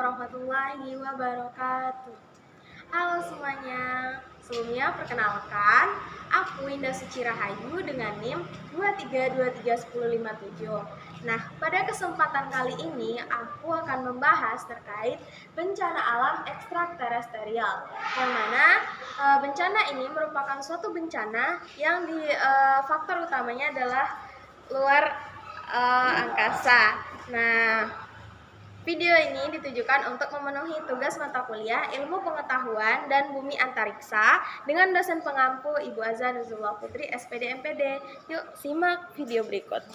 warahmatullahi wabarakatuh. Halo semuanya, sebelumnya perkenalkan, aku Indah Suci Rahayu dengan NIM 23231057. Nah, pada kesempatan kali ini aku akan membahas terkait bencana alam ekstraterestrial, yang mana bencana ini merupakan suatu bencana yang faktor utamanya adalah luar angkasa. Nah, video ini ditujukan untuk memenuhi tugas mata kuliah Ilmu Pengetahuan dan Bumi Antariksa dengan dosen pengampu Ibu Azza Nuzullah Putri SPD MPD. Yuk simak video berikut.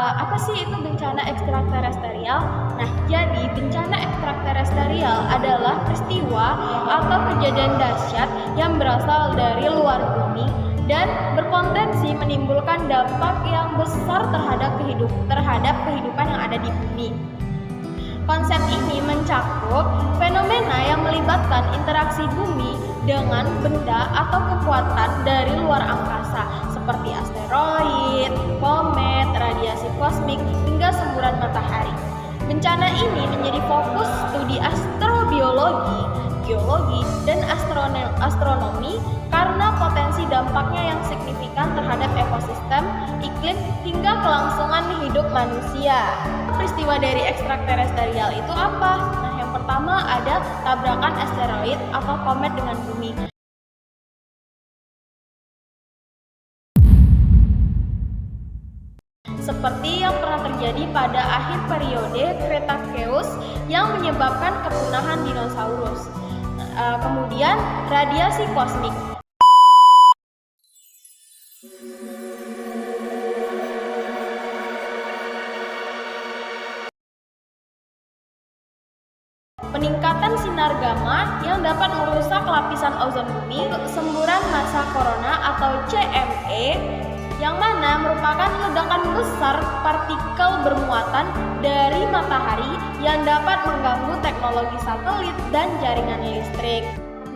Apa sih itu bencana ekstraterestrial? Nah, jadi bencana ekstraterestrial adalah peristiwa atau kejadian dahsyat yang berasal dari luar bumi dan berpotensi menimbulkan dampak yang besar terhadap kehidupan yang ada di bumi. Konsep ini mencakup fenomena yang melibatkan interaksi bumi dengan benda atau kekuatan dari luar angkasa seperti asteroid, komet, radiasi kosmik, hingga semburan matahari. Bencana ini menjadi fokus studi astrobiologi, geologi, dan astronomi karena potensi dampaknya yang signifikan terhadap ekosistem, iklim, hingga kelangsungan hidup manusia. Peristiwa dari ekstraterestrial itu apa? Nah, yang pertama ada tabrakan asteroid atau komet dengan bumi. Seperti yang pernah terjadi pada akhir periode Cretaceous yang menyebabkan kepunahan dinosaurus. Kemudian radiasi kosmik. Peningkatan sinar gamma yang dapat merusak lapisan ozon bumi, semburan massa corona atau CME, yang mana merupakan ledakan besar partikel bermuatan dari matahari yang dapat mengganggu teknologi satelit dan jaringan listrik.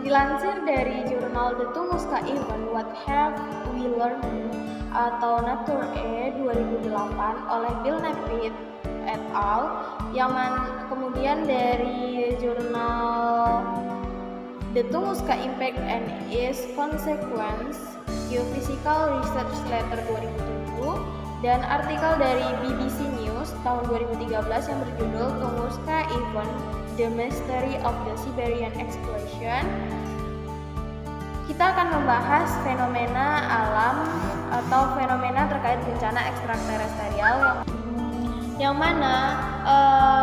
Dilansir dari jurnal The Tunguska Event What Have We Learned atau Nature 2008 oleh Bill Nepvith et al. Kemudian dari jurnal The Tunguska Impact and Its Consequence Geophysical Research Letter 2007 dan artikel dari BBC News tahun 2013 yang berjudul Tunguska Event The Mystery of the Siberian Explosion. Kita akan membahas fenomena alam atau fenomena terkait bencana ekstraterestrial yang mana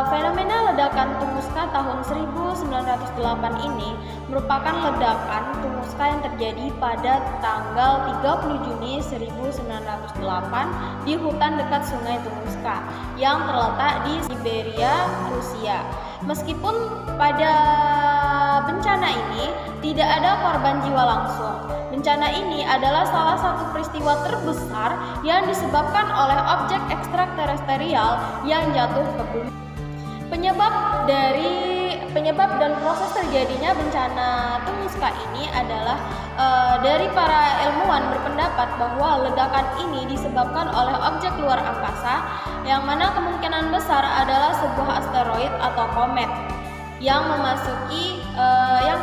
fenomena ledakan Tunguska tahun 1908 ini merupakan ledakan Tunguska yang terjadi pada tanggal 30 Juni 1908 di hutan dekat Sungai Tunguska yang terletak di Siberia, Rusia. Meskipun pada bencana ini tidak ada korban jiwa langsung, bencana ini adalah salah satu peristiwa terbesar yang disebabkan oleh objek ekstraterestrial yang jatuh ke bumi. Penyebab dan proses terjadinya bencana Tunguska ini adalah dari para ilmuwan berpendapat bahwa ledakan ini disebabkan oleh objek luar angkasa yang mana kemungkinan besar adalah sebuah asteroid atau komet yang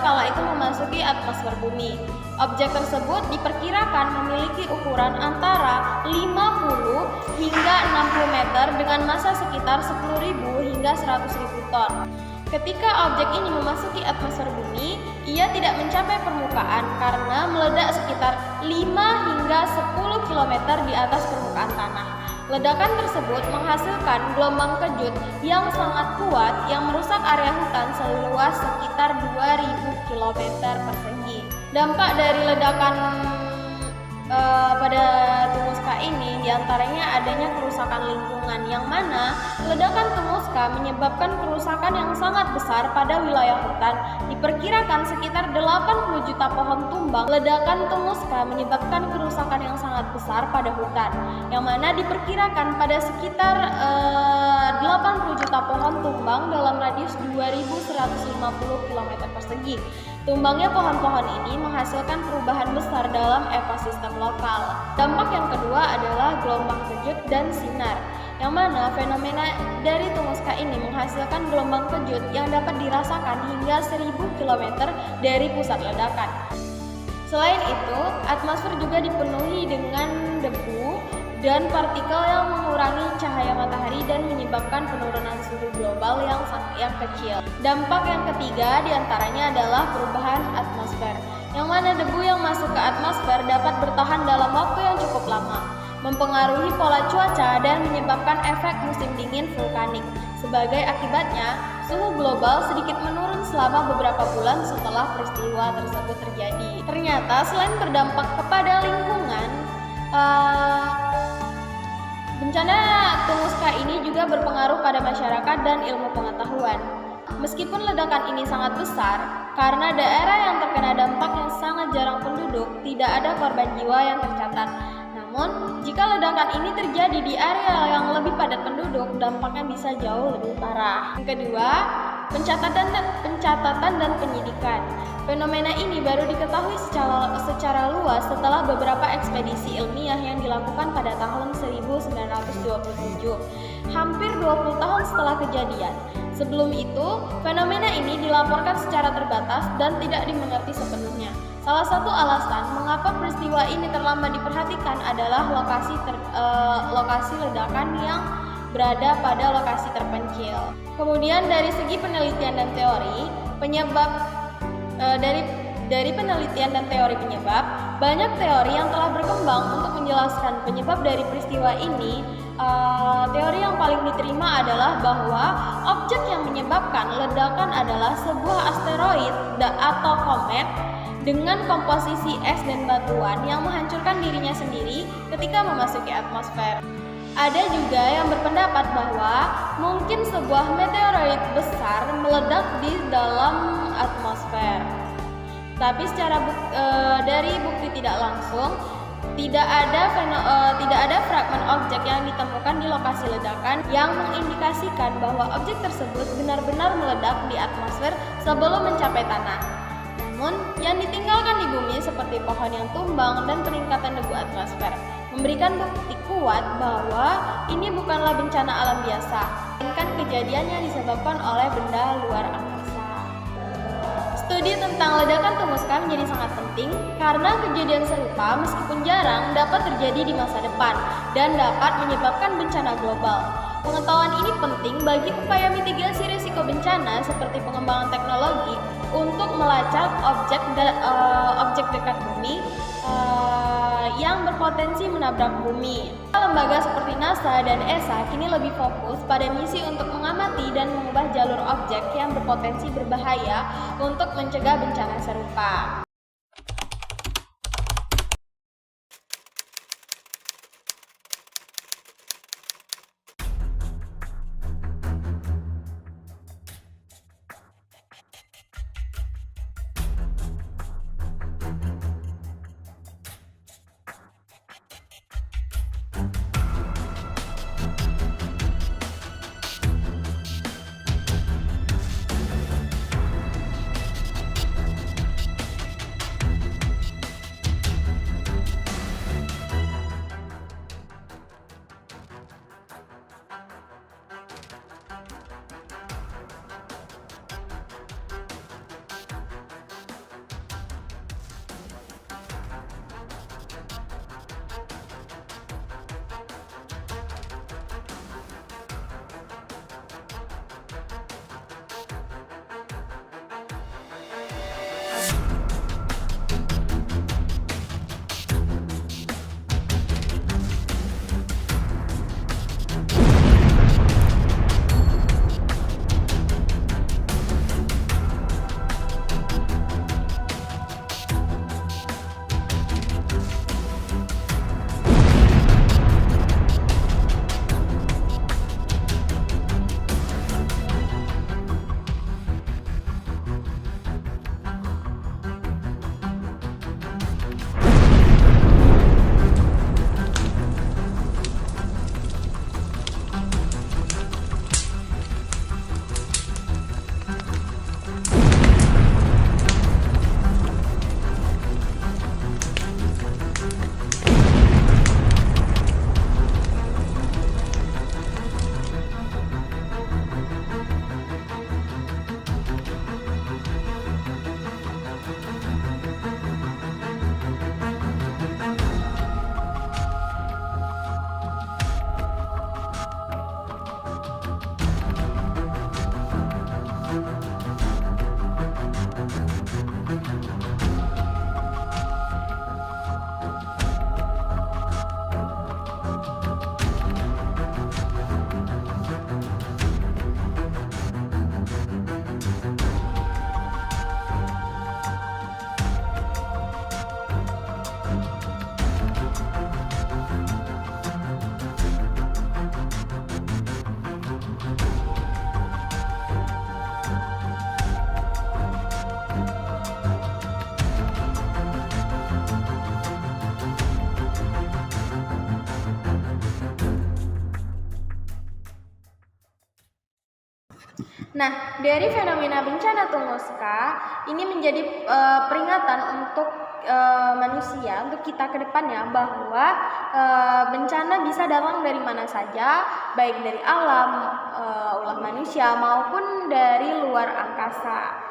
kala itu memasuki atmosfer bumi. Objek tersebut diperkirakan memiliki ukuran antara 50 hingga 60 meter dengan massa sekitar 10.000 hingga 100.000 ton. Ketika objek ini memasuki atmosfer bumi, ia tidak mencapai permukaan karena meledak sekitar 5 hingga 10 km di atas permukaan tanah. Ledakan tersebut menghasilkan gelombang kejut yang sangat kuat yang merusak area hutan seluas sekitar 2.000 km persegi. Dampak dari ledakan pada Tunguska ini diantaranya adanya kerusakan lingkungan, yang mana ledakan Tunguska menyebabkan kerusakan yang sangat besar pada wilayah hutan. Diperkirakan sekitar 80 juta pohon tumbang. Ledakan Tunguska menyebabkan kerusakan yang sangat besar pada hutan, yang mana diperkirakan pada sekitar 80 juta pohon tumbang dalam radius 2.150 km persegi. Tumbangnya pohon-pohon ini menghasilkan perubahan besar dalam ekosistem lokal. Dampak yang kedua adalah gelombang kejut dan sinar. yang mana fenomena dari Tunguska ini menghasilkan gelombang kejut yang dapat dirasakan hingga 1000 km dari pusat ledakan. Selain itu, atmosfer juga dipenuhi dengan debu dan partikel yang mengurangi cahaya matahari dan menyebabkan penurunan suhu global yang kecil. Dampak yang ketiga diantaranya adalah perubahan atmosfer, yang mana debu yang masuk ke atmosfer dapat bertahan dalam waktu yang cukup lama, mempengaruhi pola cuaca dan menyebabkan efek musim dingin vulkanik. Sebagai akibatnya, suhu global sedikit menurun selama beberapa bulan setelah peristiwa tersebut terjadi. Ternyata selain berdampak kepada lingkungan, bencana Tunguska ini juga berpengaruh pada masyarakat dan ilmu pengetahuan. Meskipun ledakan ini sangat besar, karena daerah yang terkena dampak yang sangat jarang penduduk, tidak ada korban jiwa yang tercatat. Namun, jika ledakan ini terjadi di area yang lebih padat penduduk, dampaknya bisa jauh lebih parah. Yang kedua, pencatatan dan penyidikan. Fenomena ini baru diketahui secara luas setelah beberapa ekspedisi ilmiah yang dilakukan pada tahun 1927, hampir 20 tahun setelah kejadian. Sebelum itu, fenomena ini dilaporkan secara terbatas dan tidak dimengerti sepenuhnya. Salah satu alasan mengapa peristiwa ini terlambat diperhatikan adalah lokasi ledakan yang berada pada lokasi terpencil. Kemudian dari segi penelitian dan teori penyebab, dari penelitian dan teori penyebab, banyak teori yang telah berkembang untuk menjelaskan penyebab dari peristiwa ini. Teori yang paling diterima adalah bahwa objek yang menyebabkan ledakan adalah sebuah asteroid atau komet dengan komposisi es dan batuan yang menghancurkan dirinya sendiri ketika memasuki atmosfer. Ada juga yang berpendapat bahwa mungkin sebuah meteoroid besar meledak di dalam atmosfer. Tapi dari bukti tidak langsung, tidak ada fragmen objek yang ditemukan di lokasi ledakan yang mengindikasikan bahwa objek tersebut benar-benar meledak di atmosfer sebelum mencapai tanah. Namun, yang ditinggalkan di bumi seperti pohon yang tumbang dan peningkatan debu atmosfer memberikan bukti kuat bahwa ini bukanlah bencana alam biasa, melainkan kejadian yang disebabkan oleh benda luar angkasa. Studi tentang ledakan Tunguska menjadi sangat penting karena kejadian serupa meskipun jarang dapat terjadi di masa depan dan dapat menyebabkan bencana global. Pengetahuan ini penting bagi upaya mitigasi risiko bencana seperti pengembangan teknologi untuk melacak objek dekat bumi yang berpotensi menabrak bumi. Lembaga seperti NASA dan ESA kini lebih fokus pada misi untuk mengamati dan mengubah jalur objek yang berpotensi berbahaya untuk mencegah bencana serupa. Nah, dari fenomena bencana Tunguska ini menjadi peringatan untuk manusia, untuk kita ke depannya, bahwa bencana bisa datang dari mana saja, baik dari alam, ulah manusia maupun dari luar angkasa.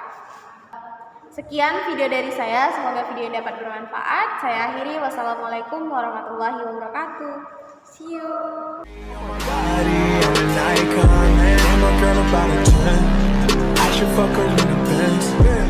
Sekian video dari saya, semoga video ini dapat bermanfaat. Saya akhiri, wassalamualaikum warahmatullahi wabarakatuh. See you. I should fuck her in the Benz.